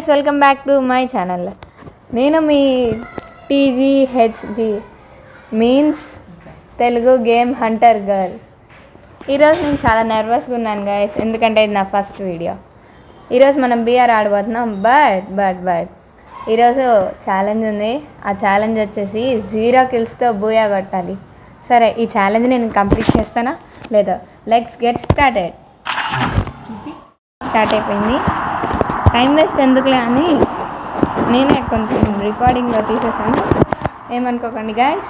Welcome back to my channel. నేను మీ TGHG means Telugu game hunter girl. ఈరోజు నేను చాలా నర్వస్గా ఉన్నాను గైస్, ఎందుకంటే ఇది నా ఫస్ట్ వీడియో. ఈరోజు మనం బీఆర్ ఆడబోతున్నాం. బట్ ఈరోజు ఛాలెంజ్ ఉంది. ఆ ఛాలెంజ్ వచ్చేసి 0 kills బూయా కొట్టాలి. సరే, ఈ ఛాలెంజ్ నేను కంప్లీట్ చేస్తానా లేదా? లెట్స్ గెట్ స్టార్ట్ అయిపోయింది. టైం వేస్ట్ ఎందుకులే అని నేనే కొంచెం రికార్డింగ్లో తీసేసాను, ఏమనుకోకండి గైస్.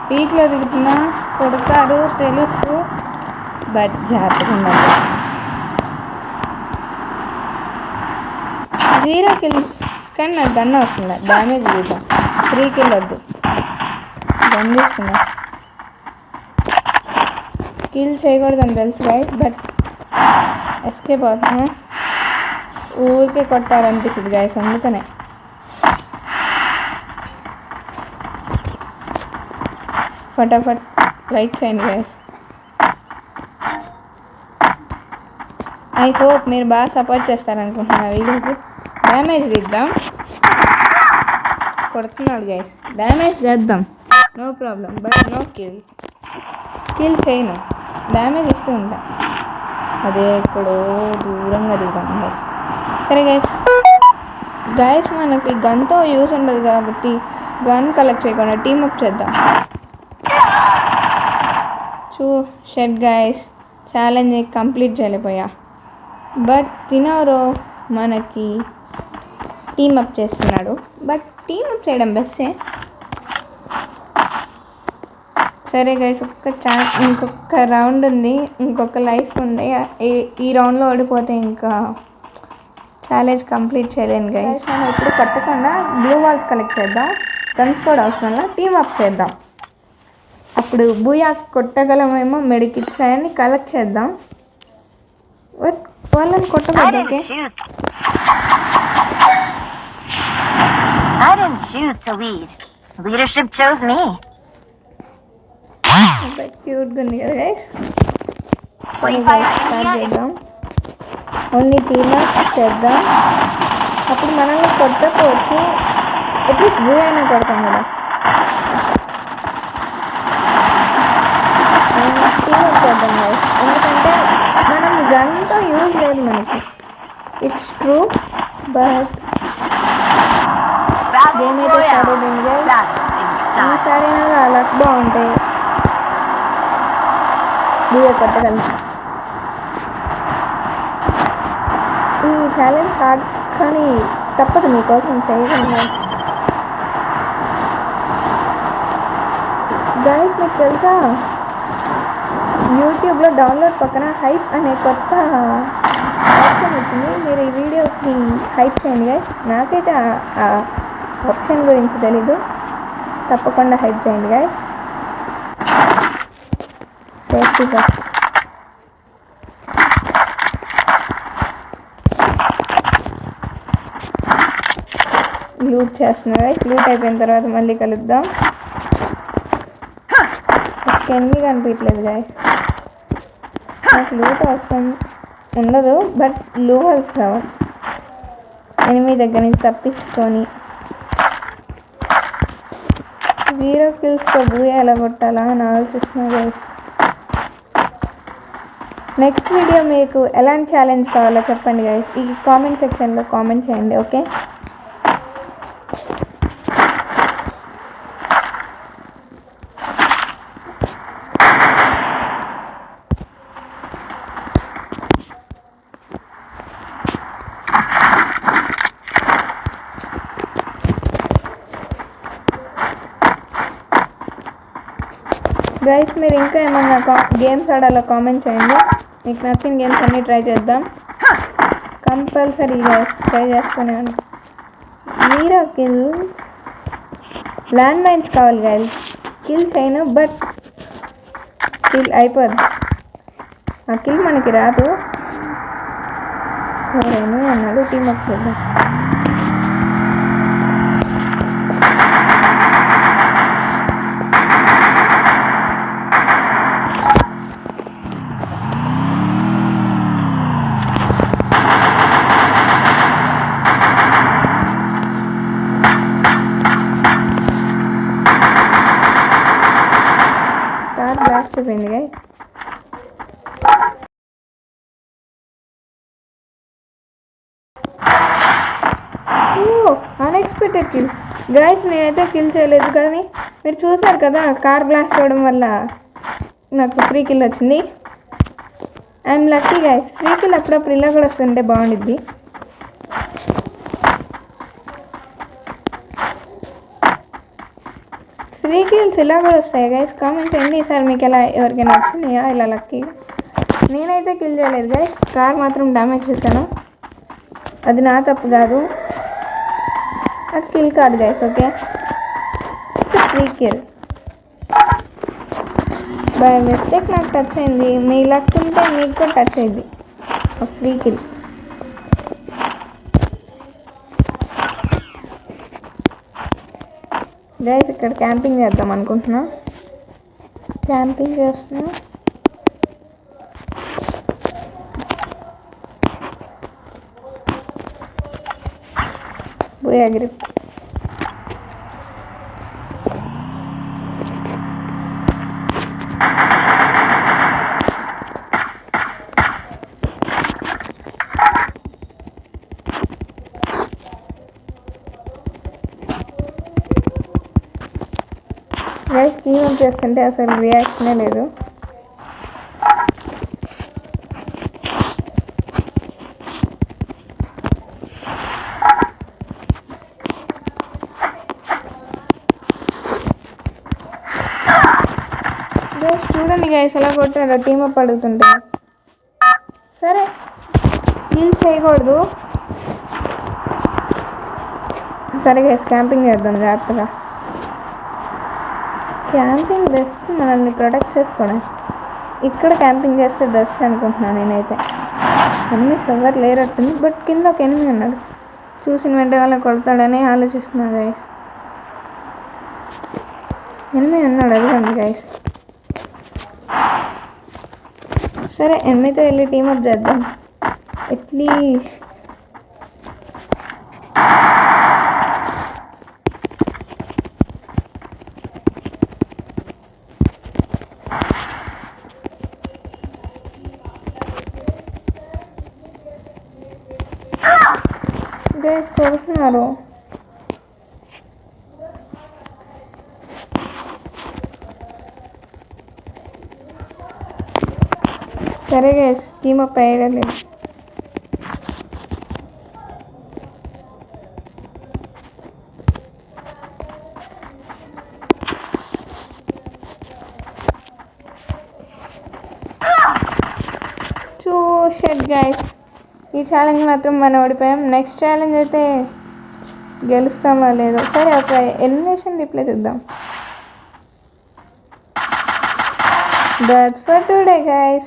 పీక్లో దిగుతున్నా, కొడతారు తెలుసు, బట్ జాగ్రత్తగా ఉండాలి. 0 kills కానీ నాకు గన్ వస్తుంది, డ్యామేజ్ చూద్దాం. 3 kill వద్దు, గన్ తీసుకున్నా. కిల్ చేయకూడదని తెలుసు గైస్, బట్ ఎస్కేప్ అవుతున్నా. ఊరికే కొట్టాలనిపించింది గైస్, అందుకనే. ఫటాఫట్ లైక్ చేయండి గైస్. ఐ హోప్ మీరు బాగా సపోర్ట్ చేస్తారనుకుంటున్నా వీడియోకి. డ్యామేజ్ ఇద్దాం. కొడుతున్నాడు గైస్, డ్యామేజ్ చేద్దాం, no problem, but no kill చేయను. డ్యామేజ్ ఇస్తూ ఉంటా, అదే ఎక్కడో దూరంగా దిగుతాం గైస్. సరే గైస్ మనకి గన్తో యూస్ ఉండదు కాబట్టి గన్ కలెక్ట్ చేయకుండా టీమప్ చేద్దాం. షెడ్ గైస్, ఛాలెంజ్ కంప్లీట్ చేయలేకపోయా, బట్ తినవరో మనకి టీమప్ చేస్తున్నాడు. బట్ టీమప్ చేయడం బెస్టే. సరే గైస్, ఇంకొక రౌండ్ ఉంది, ఇంకొక లైఫ్ ఉంది. ఈ రౌండ్లో ఓడిపోతే ఇంకా ఛాలెంజ్ కంప్లీట్ చేయలేను గైస్. మనం ఇప్పుడు కొట్టకుండా బ్లూ వాల్స్ కలెక్ట్ చేద్దాం. గన్స్ కూడా అవసరంలా, టీమ్ అప్ చేద్దాం. అప్పుడు బూయా కొట్టగలమేమో. మెడికిట్స్ అన్ని కలెక్ట్ చేద్దాం. బట్ వాళ్ళని కొట్టబోతే క్యూట్గా ఉంది కదా గైస్. స్టార్ట్ చేద్దాం. ఓన్లీ టీమప్ చేద్దాం. అప్పుడు మనల్ని కొట్టకపోవచ్చు, ఎట్లీస్ట్ బ్లూ అయినా కొడతాం కదా. టీమప్ చేద్దాం గైస్, ఎందుకంటే మనం గన్తో యూజ్ లేదు మనకి. ఇట్స్ ట్రూ, బట్ గేమ్ అయితే స్టార్ట్ అయిపోయింది గైస్. ఈసారి అయినా లక్ బాగుంటాయి, బూయా కొట్టగలను. ఈ ఛాలెంజ్ హార్డ్ కానీ తప్పదు, మీకోసం చేయగలను గైస్. మీకు తెలుసా, యూట్యూబ్లో డౌన్లోడ్ పక్కన హైప్ అనే కొత్త ఆప్షన్ వచ్చింది. మీరు ఈ వీడియోకి హైప్ చేయండి గైస్. నాకైతే ఆ ఆప్షన్ గురించి తెలీదు, తప్పకుండా హైప్ చేయండి గైస్. Safety first. లూట్ చేస్తున్నా గైస్. లూట్ అయిపోయిన తర్వాత మళ్ళీ కలుద్దాం. ఎన్ని కనిపించలేదు గైస్. నాకు లూట్ అవసరం ఉండదు, బట్ లూవల్స్ కావాలి. ఎనిమిది దగ్గర నుంచి తప్పించుకొని 0 kills బూయా ఎలా కొట్టాలా అని ఆలోచిస్తున్నా గైస్. నెక్స్ట్ వీడియో మీకు ఎలాంటి ఛాలెంజ్ కావాలో చెప్పండి గైస్. ఈ కామెంట్ సెక్షన్లో కామెంట్ చేయండి, ఓకే? గైస్, మీరు ఇంకా ఏమన్నా గేమ్స్ ఆడాలో కామెంట్ చేయండి. మీకు నచ్చిన గేమ్స్ అన్నీ ట్రై చేద్దాం. కంపల్సరీ గైస్ ట్రై చేస్తూనే ఉంటాం. 0 kills. ల్యాండ్ మైన్స్ కావాలి గైస్. కిల్ చేయను, బట్ కిల్ అయిపోద్ది. ఆ కిల్ మనకి రాదు. ఎవరైనా అన్నాడు టీమ్ అప్ చేద్దాం. Unexpected kill guys. నేనైతే కిల్ చేయలేదు కానీ మీరు చూసారు కదా, కార్ బ్లాస్ట్ అవ్వడం వల్ల నాకు ఫ్రీ కిల్ వచ్చింది. I'm lucky guys. Free kill అప్పుడప్పుడు ఇలా కూడా వస్తుంటే బాగుండిద్ది. ఫ్రీ కిల్స్ ఇలా కూడా వస్తాయి గైస్. కామెంట్ చేయండి ఈసారి మీకు ఎలా ఎవరికైనా వచ్చినాయా ఇలా లక్కీ. నేనైతే కిల్ చేయలేదు గైస్, కార్ మాత్రం డ్యామేజ్ చేశాను. అది నా తప్పు కాదు, అది కిల్ కాదు guys. Okay, it's free kill. By mistake నాకు టచ్ అయింది. మీ లక్ ఉంటే మీకు కూడా టచ్ అయింది. Free kill. గైస్ ఇక్కడ క్యాంపింగ్ చేద్దాం అనుకుంటున్నా. క్యాంపింగ్ చేస్తున్నా. Buoy grip. Guys team up చేస్తుంటే అసలు రియాక్షనే లేదు. గైస్ చూడండి గైస్ ఎలా కొట్టారో టీమ్ అప్ అడుగుతుంటే. సరే కిల్ చేయకూడదు. సరే గైస్ క్యాంపింగ్ చేద్దాం జాగ్రత్తగా. క్యాంపింగ్ బెస్ట్, మనల్ని ప్రొటెక్ట్ చేసుకోవడం. ఇక్కడ క్యాంపింగ్ చేస్తే బెస్ట్ అనుకుంటున్నాను నేనైతే. ఎనిమిస్ ఎవరు లేరట్టుంది, బట్ కింద ఒక ఎనిమి ఉన్నాడు. చూసిన వెంటనే కొడతాడని ఆలోచిస్తున్నాను గైస్. ఎనిమి ఉన్నాడు, అదిగోండి గైస్. సరే ఎనిమితో వెళ్ళి టీమప్ చేద్దాం అట్లీస్ట్. గైస్ కొడుతున్నారు. సరే గైస్ టీమ్ అప్ అయ్యలేదు. షట్ గైస్, ఈ ఛాలెంజ్ మాత్రం మనం ఓడిపోయాం. నెక్స్ట్ ఛాలెంజ్ అయితే గెలుస్తామో లేదో. సరే ఒక ఎలిమినేషన్ రిప్లై చూద్దాం. That's for today guys.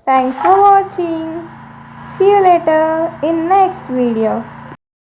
Thanks for watching. See you later in next video.